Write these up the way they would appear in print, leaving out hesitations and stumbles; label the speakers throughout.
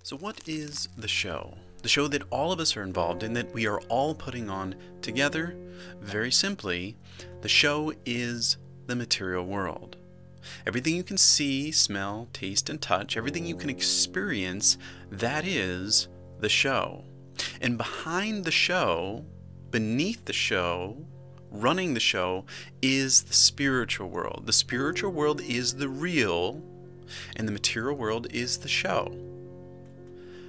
Speaker 1: So what is the show? The show that all of us are involved in, that we are all putting on together? Very simply, the show is the material world. Everything you can see, smell, taste, and touch, everything you can experience, that is the show. And behind the show, beneath the show, running the show, is the spiritual world. The spiritual world is the real, and the material world is the show.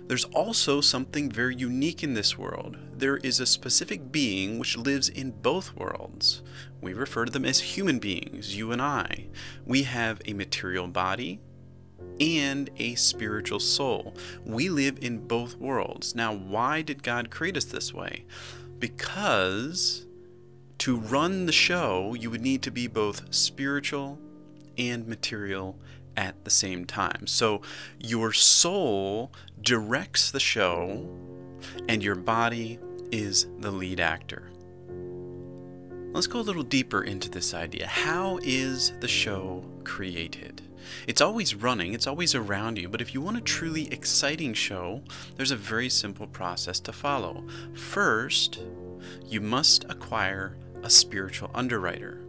Speaker 1: There's also something very unique in this world. There is a specific being which lives in both worlds. We refer to them as human beings, you and I. We have a material body and a spiritual soul. We live in both worlds. Now, why did God create us this way? Because to run the show, you would need to be both spiritual and material at the same time. So your soul directs the show and your body is the lead actor. Let's go a little deeper into this idea. How is the show created? It's always running, it's always around you, but if you want a truly exciting show, there's a very simple process to follow. First, you must acquire a spiritual underwriter.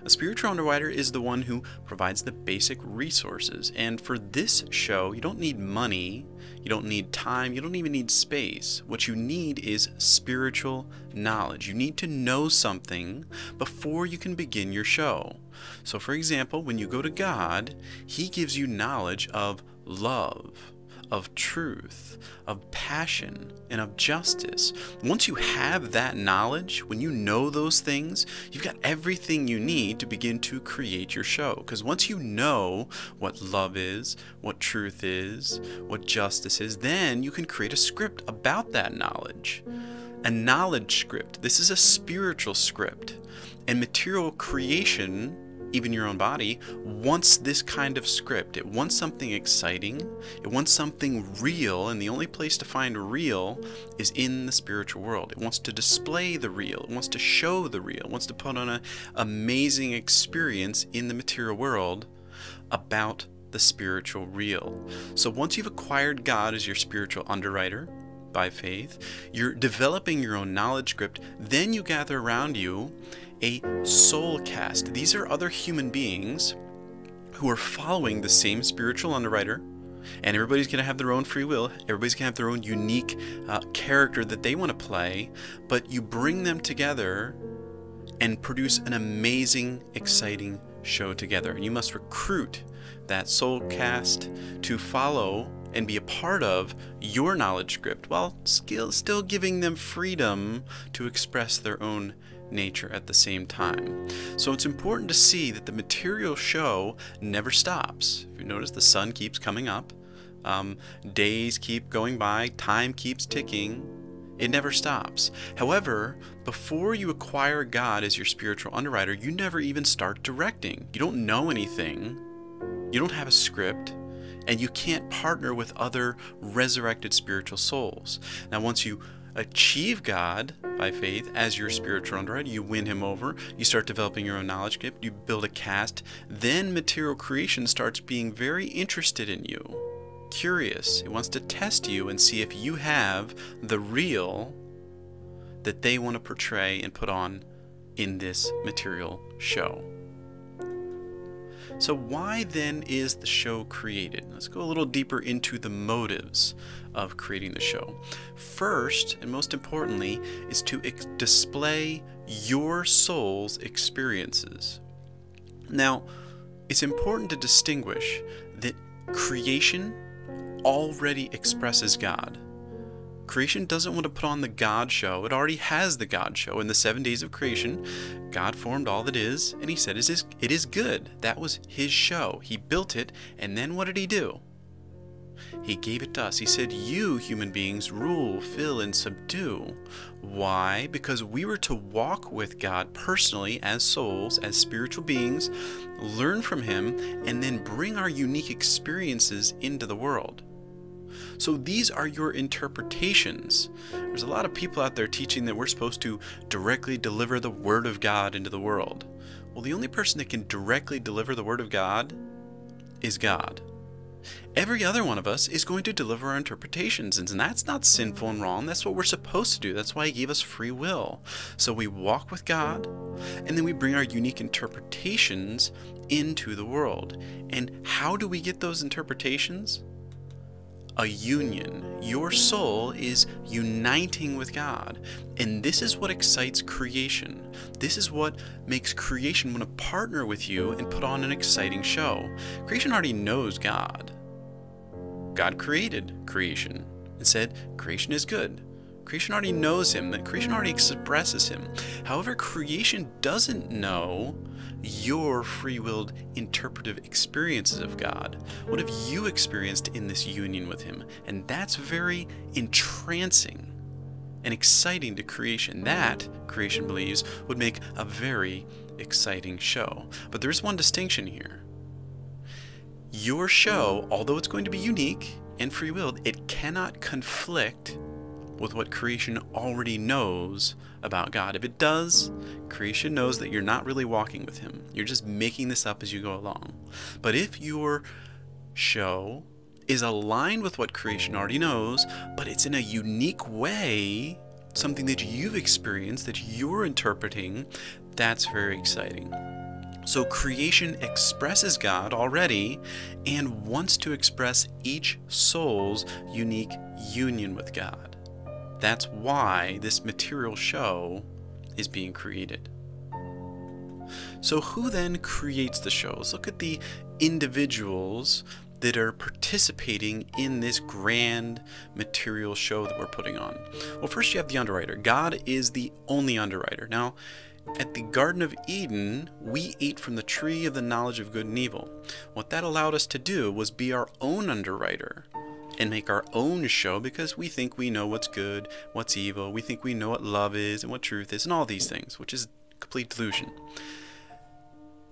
Speaker 1: A spiritual underwriter is the one who provides the basic resources, and for this show, you don't need money, you don't need time, you don't even need space. What you need is spiritual knowledge. You need to know something before you can begin your show. So for example, when you go to God, He gives you knowledge of love, of truth, of passion, and of justice. Once you have that knowledge, when you know those things, you've got everything you need to begin to create your show. Because once you know what love is, what truth is, what justice is, then you can create a script about that knowledge. A knowledge script. This is a spiritual script. And material creation, even your own body, wants this kind of script. It wants something exciting. It wants something real, and the only place to find real is in the spiritual world. It wants to display the real. It wants to show the real. It wants to put on an amazing experience in the material world about the spiritual real. So once you've acquired God as your spiritual underwriter by faith, you're developing your own knowledge script, then you gather around you a soul cast. These are other human beings who are following the same spiritual underwriter, and everybody's going to have their own free will. Everybody's going to have their own unique character that they want to play, but you bring them together and produce an amazing, exciting show together. And you must recruit that soul cast to follow and be a part of your knowledge script while still giving them freedom to express their own nature at the same time. So it's important to see that the material show never stops. If you notice, the sun keeps coming up, days keep going by, time keeps ticking. It never stops. However, before you acquire God as your spiritual underwriter, you never even start directing. You don't know anything. You don't have a script. And you can't partner with other resurrected spiritual souls. Now, once you achieve God by faith as your spiritual underwriter, you win Him over, you start developing your own knowledge script, you build a cast, then material creation starts being very interested in you, curious. It wants to test you and see if you have the real that they want to portray and put on in this material show. So why then is the show created? Let's go a little deeper into the motives of creating the show. First, and most importantly, is to display your soul's experiences. Now, it's important to distinguish that creation already expresses God. Creation doesn't want to put on the God show. It already has the God show. In the 7 days of creation, God formed all that is, and He said, it is good. That was His show. He built it, and then what did He do? He gave it to us. He said, you, human beings, rule, fill, and subdue. Why? Because we were to walk with God personally as souls, as spiritual beings, learn from Him, and then bring our unique experiences into the world. So these are your interpretations. There's a lot of people out there teaching that we're supposed to directly deliver the Word of God into the world. Well, the only person that can directly deliver the Word of God is God. Every other one of us is going to deliver our interpretations, and that's not sinful and wrong. That's what we're supposed to do. That's why He gave us free will. So we walk with God, and then we bring our unique interpretations into the world. And how do we get those interpretations? A union. Your soul is uniting with God. And this is what excites creation. This is what makes creation want to partner with you and put on an exciting show. Creation already knows God. God created creation and said creation is good. Creation already knows Him, that creation already expresses Him. However, creation doesn't know your free-willed interpretive experiences of God. What have you experienced in this union with Him? And that's very entrancing and exciting to creation. That, creation believes, would make a very exciting show. But there's one distinction here. Your show, although it's going to be unique and free-willed, it cannot conflict with what creation already knows about God. If it does, creation knows that you're not really walking with Him. You're just making this up as you go along. But if your show is aligned with what creation already knows, but it's in a unique way, something that you've experienced, that you're interpreting, that's very exciting. So creation expresses God already and wants to express each soul's unique union with God. That's why this material show is being created. So who then creates the shows? Look at the individuals that are participating in this grand material show that we're putting on. Well, first you have the Underwriter. God is the only Underwriter. Now, at the Garden of Eden, we ate from the tree of the knowledge of good and evil. What that allowed us to do was be our own Underwriter and make our own show, because we think we know what's good, what's evil. We think we know what love is and what truth is and all these things, which is complete delusion.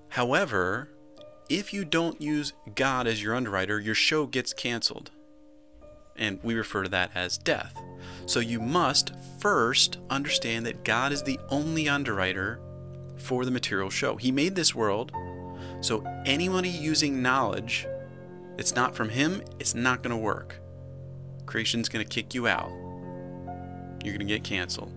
Speaker 1: However, if you don't use God as your Underwriter, your show gets canceled. And we refer to that as death. So you must first understand that God is the only Underwriter for the material show. He made this world, so anybody using knowledge it's not from Him, it's not going to work. Creation's going to kick you out. You're going to get canceled.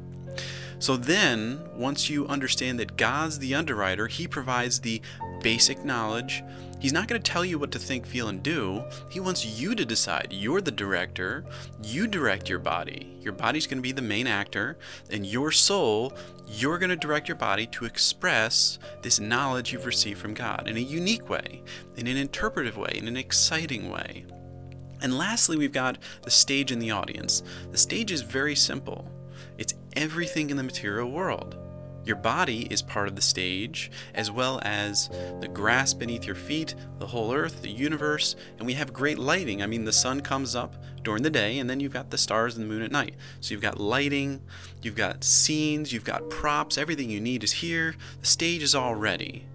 Speaker 1: So then, once you understand that God's the Underwriter, He provides the basic knowledge. He's not going to tell you what to think, feel, and do. He wants you to decide. You're the director. You direct your body. Your body's going to be the main actor. And your soul, you're going to direct your body to express this knowledge you've received from God in a unique way, in an interpretive way, in an exciting way. And lastly, we've got the stage and the audience. The stage is very simple. It's everything in the material world. Your body is part of the stage, as well as the grass beneath your feet, the whole earth, the universe, and we have great lighting. I mean, the sun comes up during the day, and then you've got the stars and the moon at night. So you've got lighting, you've got scenes, you've got props, everything you need is here. The stage is all ready.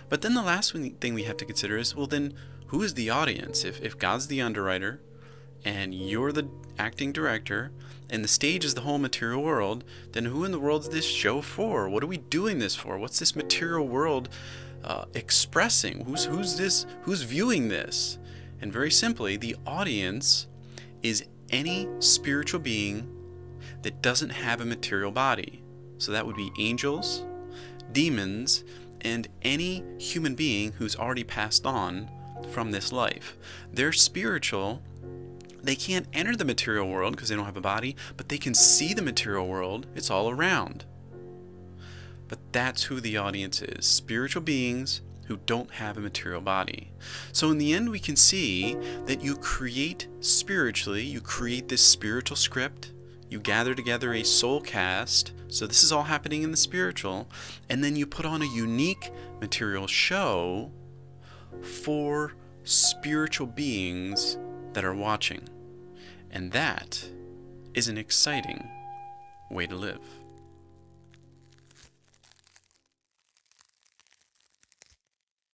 Speaker 1: But then the last thing we have to consider is, well then, who is the audience? If God's the Underwriter, and you're the acting director, and the stage is the whole material world, then who in the world is this show for? What are we doing this for? What's this material world expressing? Who's viewing this? And very simply, the audience is any spiritual being that doesn't have a material body. So that would be angels, demons, and any human being who's already passed on from this life. They're spiritual. They can't enter the material world because they don't have a body, but they can see the material world. It's all around. But that's who the audience is. Spiritual beings who don't have a material body. So in the end, we can see that you create spiritually, you create this spiritual script, you gather together a soul cast, so this is all happening in the spiritual, and then you put on a unique material show for spiritual beings that are watching. And that is an exciting way to live.